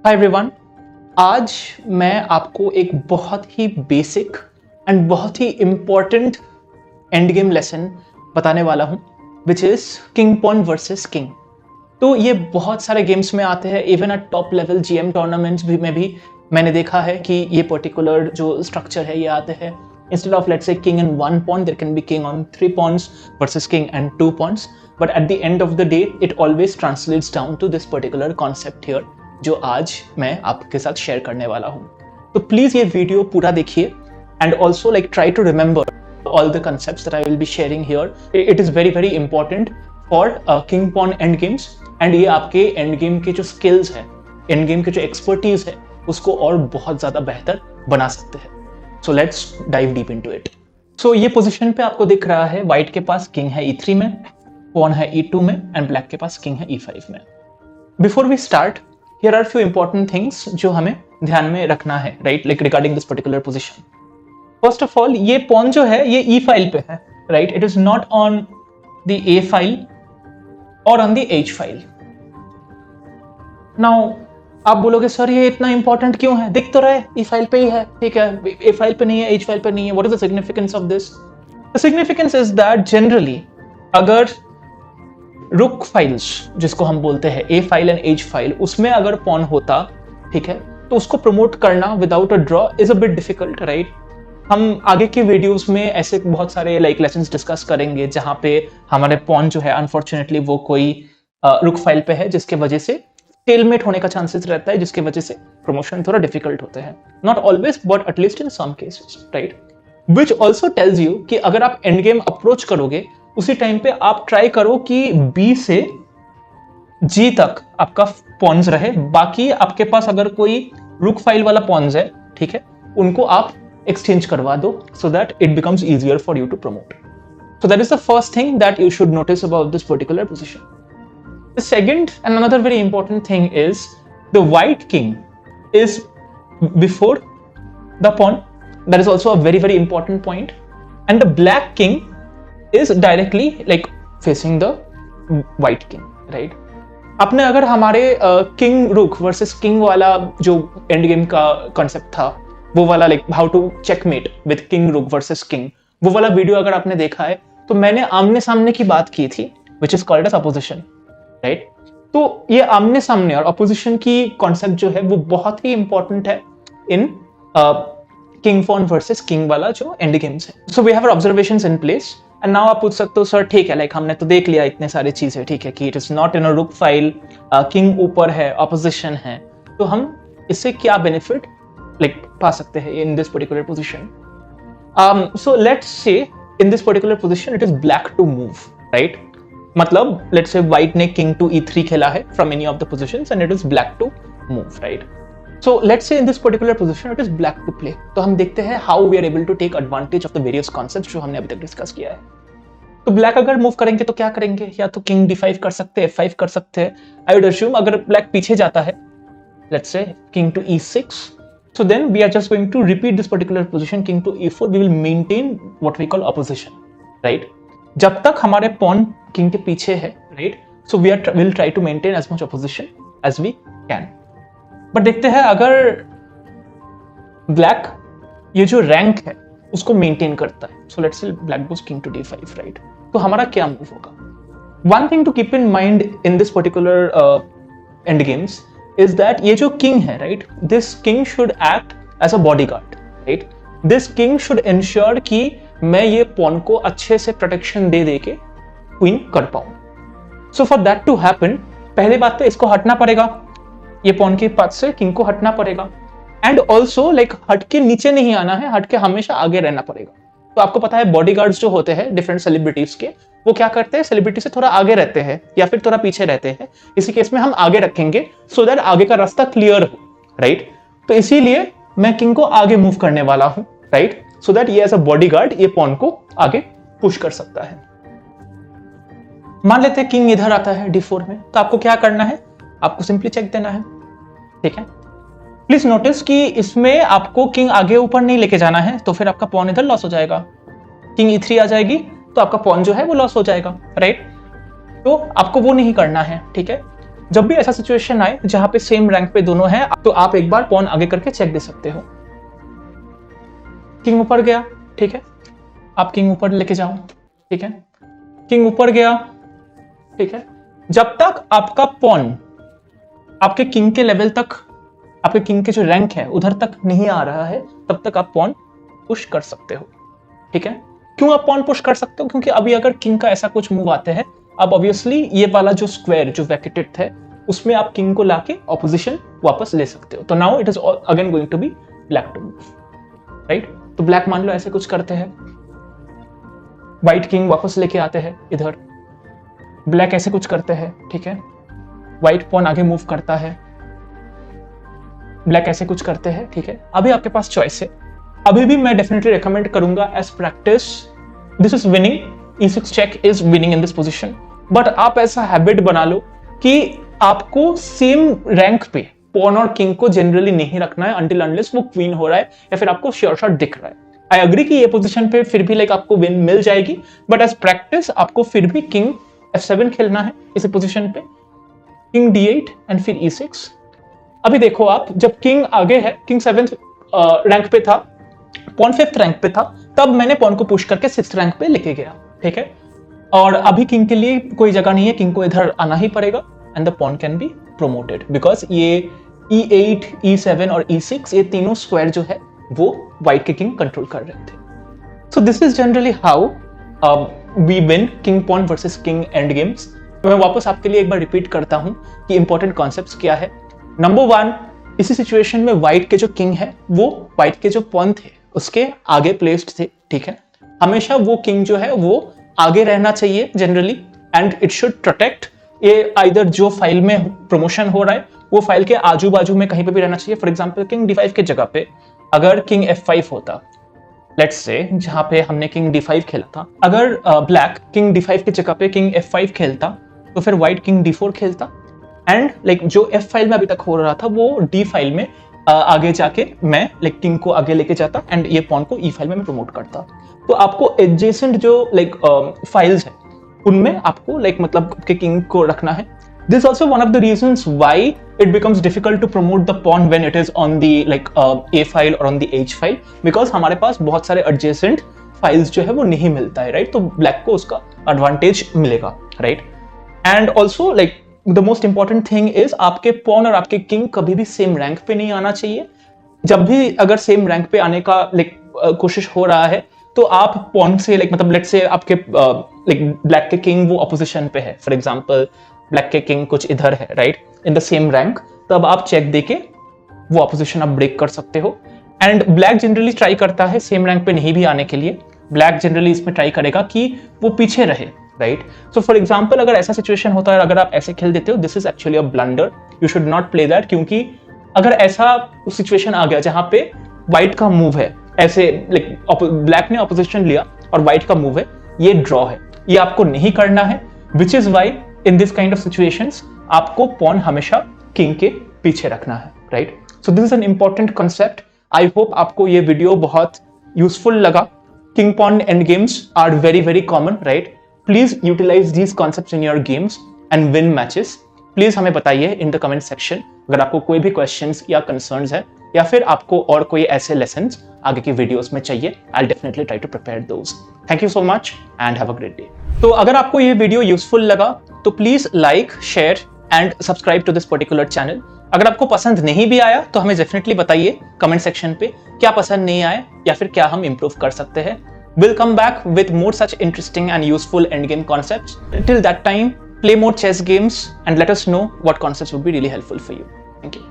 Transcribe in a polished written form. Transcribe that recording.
Hi everyone, आज मैं आपको एक बहुत ही बेसिक एंड बहुत ही इम्पॉर्टेंट एंड गेम लेसन बताने वाला हूं, which is king pawn versus king. तो ये बहुत सारे गेम्स में आते हैं, even at top level GM tournaments में भी मैंने देखा है कि ये पर्टिकुलर जो स्ट्रक्चर है ये आते हैं। Instead of let's say king in 1 pawn, there can be king on 3 pawns versus king and 2 pawns, but at the end of the day it always translates down to this particular concept here, जो आज मैं आपके साथ share करने वाला हूं। तो please ये वीडियो पूरा देखिए and also like try to remember all the concepts that I will be sharing here. It is very very important for king pawn end games, and ये आपके end game के जो skills है, end game के जो expertise है, उसको और बहुत ज्यादा बेहतर बना सकते हैं। So let's dive deep into it. So ये पोजीशन पे आपको दिख रहा है व्हाइट के पास किंग है E3 में, पॉन है E2 में एंड ब्लैक के पास किंग है E5 में। Before we start, here are few important things जो हमें ध्यान में रखना है, right, like regarding this particular position. First of all, ये पॉन जो है ये E फाइल पे है, right, it is not on the A file और on the H file. Now आप बोलोगे सर ये इतना इंपॉर्टेंट क्यों है, दिख तो रहे E फाइल पे ही है, ठीक है, A फाइल पे नहीं है, H फाइल पे नहीं है। What is the significance of this? The significance is that generally अगर रुक फाइल्स जिसको हम बोलते हैं A file and H file, उसमें अगर पॉन होता, ठीक है, तो उसको प्रमोट करना without a draw is a bit difficult, right. हम आगे की वीडियोस में ऐसे बहुत सारे लाइक लेसन्स डिस्कस करेंगे जहां पे हमारे पॉन जो है अनफॉर्चुनेटली वो कोई रुक फाइल पे है, जिसके वजह से स्टेलमेट होने का चांसेस रहता है, जिसकी वजह से प्रमोशन थोड़ा डिफिकल्ट होते हैं। Not always but at least in some cases, right. Which also tells you कि अगर आप एंड गेम अप्रोच करोगे उसी टाइम पे आप ट्राई करो कि B से G तक आपका पॉन्स रहे, बाकी आपके पास अगर कोई रुक फाइल वाला पॉन्स है, ठीक है, उनको आप एक्सचेंज करवा दो so that it becomes easier for you to promote. So that is the first thing that you should notice about this particular position. The second and another very important thing is the white king is before the pawn. That is also a very very important point. And the black king is directly like facing the white king, right? आपने अगर हमारे king rook versus king वाला जो end game का concept था, वो वाला like how to checkmate with king rook versus king, वो वाला वीडियो अगर आपने देखा है तो मैंने आमने सामने की बात की थी, which is called as opposition, right. तो ये आमने सामने और अपोजिशन की कॉन्सेप्ट जो है वो बहुत ही इंपॉर्टेंट है in king pawn versus king वाला जो एंड गेम्स है। So we have observations in place and now आप पूछ सकते हो सर ठीक है, लाइक हमने तो देख लिया इतने सारे चीजें, ठीक है, कि इट इज नॉट इन अ रुक फाइल, किंग ऊपर है, अपोजिशन है, तो हम इससे क्या बेनिफिट like पा सकते हैं in this particular position. So let's say in this particular position it is black to move, right? मतलब let's say white ने king to E3 खेला है from any of the positions and it is black to move, right? So let's say in this particular position it is black to play. तो हम देखते हैं how we are able to take advantage of the various concepts जो हमने अभी तक discuss किया है। तो ब्लैक अगर मूव करेंगे तो क्या करेंगे, या तो किंग D5 कर सकते हैं, F5 कर सकते हैं। आई वुड अस्यूम अगर ब्लैक पीछे जाता है, let's say king to E6, so then we are just going to repeat this particular position, king to E4. We will maintain what we call opposition, right? जब तक हमारे pawn king के पीछे है, right? So we will try to maintain as much opposition as we can. But देखते हैं अगर black ये जो rank है उसको maintain करता है, so let's say black goes king to D5, right? तो हमारा क्या move होगा? One thing to keep in mind in this particular end games is that ये जो king है, right, this king should act as a bodyguard, right? This king should ensure कि मैं ये pawn को अच्छे से protection दे के queen कर पाऊं। So for that to happen, पहले बात तो इसको हटना पड़ेगा, ये pawn के पास से king को हटना पड़ेगा, and also like हट के नीचे नहीं आना है, हट के हमेशा आगे रहना पड़ेगा। तो आपको पता है बॉडीगार्ड्स जो होते हैं डिफरेंट सेलिब्रिटीज के, वो क्या करते हैं, सेलिब्रिटी से थोड़ा आगे रहते हैं या फिर थोड़ा पीछे रहते हैं। इसी केस में हम आगे रखेंगे सो दैट आगे का रास्ता क्लियर हो, राइट। तो इसीलिए मैं किंग को आगे मूव करने वाला हूं, राइट, सो दैट ये एज अ बॉडीगार्ड ये पॉन को आगे पुश कर सकता है। मान लेते हैं किंग इधर आता है D4 में, तो आपको क्या करना है, आपको सिंपली चेक देना है, ठीक है। प्लीज नोटिस कि इसमें आपको किंग आगे ऊपर नहीं लेके जाना है, तो फिर आपका पॉन इधर लॉस हो जाएगा। किंग E3 आ जाएगी तो आपका पॉन जो है वो लॉस हो जाएगा, राइट। तो आपको वो नहीं करना है, ठीक है। जब भी ऐसा सिचुएशन आए जहां पे सेम रैंक पे दोनों हैं, तो आप एक बार पॉन आगे करके चेक दे सकते हो। किंग ऊपर गया, ठीक है, आप किंग ऊपर लेके जाओ, ठीक है, किंग ऊपर गया, ठीक है। जब तक आपका पॉन आपके किंग के लेवल तक, आपके किंग के जो रैंक है उधर तक नहीं आ रहा है, तब तक आप पॉन पुश कर सकते हो, ठीक है। क्यों आप पॉन पुश कर सकते हो? क्योंकि अभी अगर किंग का ऐसा कुछ मूव आते हैं, अब ऑब्वियसली ये वाला जो स्क्वायर जो वैकेटेड है उसमें आप किंग को लाके ऑपोजिशन वापस ले सकते हो। तो now it is again going to be black to move, right. तो ब्लैक मान लो ऐसे कुछ करते हैं, व्हाइट किंग वापस लेके आते हैं इधर, ब्लैक ऐसे कुछ करते हैं, ठीक है, व्हाइट पॉन आगे मूव करता है, ब्लैक ऐसे कुछ करते हैं, ठीक है। अभी आपके पास चॉइस है। अभी भी मैं डेफिनेटली रेकमेंड करूंगा as practice, this is winning, e6 check is winning in this position. But आप ऐसा हैबिट बना लो कि आपको सेम रैंक पे पॉन और किंग को जनरली नहीं रखना है अंटिल अनलेस वो क्वीन हो रहा है या फिर आपको श्योर शॉट दिख रहा है। आई अग्री कि ये पोजीशन पे फिर भी लाइक आपको विन मिल जाएगी, बट एज प्रैक्टिस आपको फिर भी किंग f7 खेलना है इस पोजीशन पे, किंग d8 एंड फिर e6। अभी देखो आप, जब किंग आगे है, किंग 7th रैंक पे था, पॉन 5th रैंक पे था, तब मैंने पॉन को पुश करके 6th रैंक पे लेके गया, ठीक है। और अभी किंग के लिए कोई जगह नहीं है, किंग को इधर आना ही पड़ेगा and the pawn can be promoted because ये e8, e7 और e6 ये तीनों स्क्वायर जो है वो व्हाइट के किंग कंट्रोल कर रहे थे। So this is generally how we win king pawn versus king end games. मैं वापस आपके लिए एक बार रिपीट करता हूं कि इंपॉर्टेंट कॉन्सेप्ट्स क्या है। नंबर 1, इसी सिचुएशन में व्हाइट के जो किंग है वो व्हाइट के जो पॉन थे उसके आगे प्लेस्ड थे, ठीक है। हमेशा वो किंग जो है वो आगे रहना चाहिए generally and it should protect ये आइदर जो फाइल में प्रमोशन हो रहा है वो फाइल के आजू बाजू में कहीं पे भी रहना चाहिए। फॉर एग्जांपल किंग d5 के जगह पे अगर किंग f5 होता, लेट्स से जहां पे हमने किंग d5 खेला था, अगर ब्लैक किंग d5 के जगह पे किंग f5 खेलता तो फिर व्हाइट किंग d4 खेलता एंड लाइक जो f फाइल में अभी तक हो रहा था वो d फाइल में आगे जाके मैं लाइक किंग को आगे लेके जाता एंड ये पॉन को e फाइल में प्रमोट करता। तो आपको एडजेसेंट जो लाइक फाइल्स है उनमें आपको लाइक मतलब के किंग को रखना है। This also one of the reasons why it becomes difficult to promote the pawn when it is on the like a file और on the h file, because हमारे पास बहुत सारे एडजेसेंट फाइल्स जो है वो नहीं मिलता है, राइट। तो ब्लैक को उसका एडवांटेज मिलेगा, right. And also like the most important thing is आपके पॉन और आपके किंग कभी भी सेम रैंक पे नहीं आना चाहिए। जब भी अगर सेम रैंक पे आने का लाइक कोशिश हो रहा है तो आप पॉन से लाइक मतलब लेट्स से आपके लाइक ब्लैक के किंग वो अपोजिशन पे है, फॉर एग्जांपल ब्लैक के किंग कुछ इधर है, right, in the same rank, तब आप चेक देके वो अपोजिशन आप ब्रेक कर सकते हो। एंड ब्लैक जनरली ट्राई करता है सेम रैंक पे नहीं भी आने के लिए, ब्लैक जनरली इसमें ट्राई करेगा कि वो पीछे रहे, राइट। सो फॉर एग्जांपल अगर ऐसा सिचुएशन होता है, अगर आप ऐसे खेल देते हो, this is actually a blunder, you should not play that, क्योंकि अगर ऐसा सिचुएशन आ गया जहां पे व्हाइट का मूव है ऐसे लाइक ब्लैक ने ऑपोजिशन लिया और व्हाइट का मूव है, ये ड्रॉ है, ये आपको नहीं करना है, which is why in this kind of situations आपको पॉन हमेशा किंग के पीछे रखना है, right. So this is an important concept. I hope आपको ये वीडियो बहुत यूजफुल लगा। King pawn end games are very very common, right. Please utilize these concepts in your games and win matches. Please हमें बताइए in the comment section अगर आपको कोई भी क्वेश्चंस या कंसर्न्स है या फिर आपको और कोई ऐसे लेसन्स आगे की वीडियोस में चाहिए। I will definitely try to prepare those. Thank you so much and have a great day. तो अगर आपको ये वीडियो यूजफुल लगा तो please like, share and subscribe to this particular channel. अगर आपको पसंद नहीं भी आया तो हमें डेफिनेटली बताइए कमेंट सेक्शन पे क्या पसंद नहीं आया या फिर क्या हम इंप्रूव कर सकते हैं। We'll come back with more such interesting and useful endgame concepts. Till that time, play more chess games and let us know what concepts would be really helpful for you. Thank you.